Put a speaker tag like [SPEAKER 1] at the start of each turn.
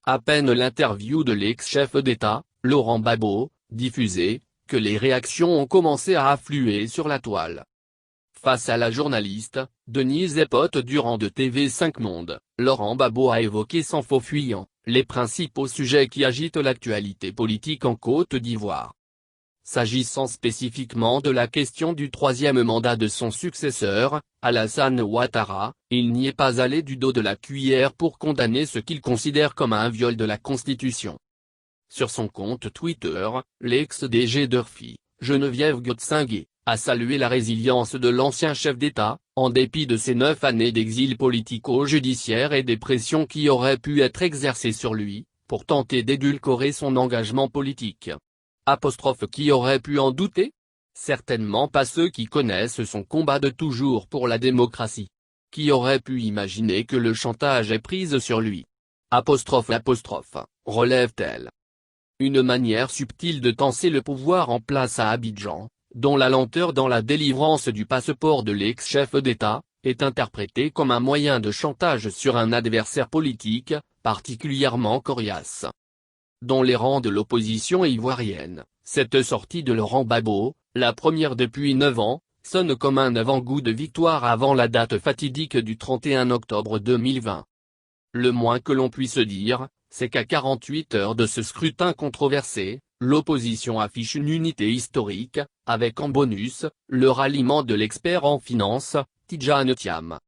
[SPEAKER 1] À peine l'interview de l'ex-chef d'État, Laurent Gbagbo, diffusée, que les réactions ont commencé à affluer sur la toile. Face à la journaliste, Denise Epote-Durand de TV5 Monde, Laurent Gbagbo a évoqué sans faux fuyant, les principaux sujets qui agitent l'actualité politique en Côte d'Ivoire. S'agissant spécifiquement de la question du troisième mandat de son successeur, Alassane Ouattara, il n'y est pas allé du dos de la cuillère pour condamner ce qu'il considère comme un viol de la Constitution. Sur son compte Twitter, l'ex-DG d'Urfi, Geneviève Gotzingué, a salué la résilience de l'ancien chef d'État, en dépit de ses 9 années d'exil politico-judiciaire et des pressions qui auraient pu être exercées sur lui, pour tenter d'édulcorer son engagement politique. Qui aurait pu en douter? Certainement pas ceux qui connaissent son combat de toujours pour la démocratie. Qui aurait pu imaginer que le chantage ait prise sur lui? Relève-t-elle. Une manière subtile de tenser le pouvoir en place à Abidjan, dont la lenteur dans la délivrance du passeport de l'ex-chef d'État, est interprétée comme un moyen de chantage sur un adversaire politique, particulièrement coriace. Dans les rangs de l'opposition ivoirienne, cette sortie de Laurent Gbagbo, la première depuis 9 ans, sonne comme un avant-goût de victoire avant la date fatidique du 31 octobre 2020. Le moins que l'on puisse dire, c'est qu'à 48 heures de ce scrutin controversé, l'opposition affiche une unité historique, avec en bonus, le ralliement de l'expert en finance, Tidjane Thiam.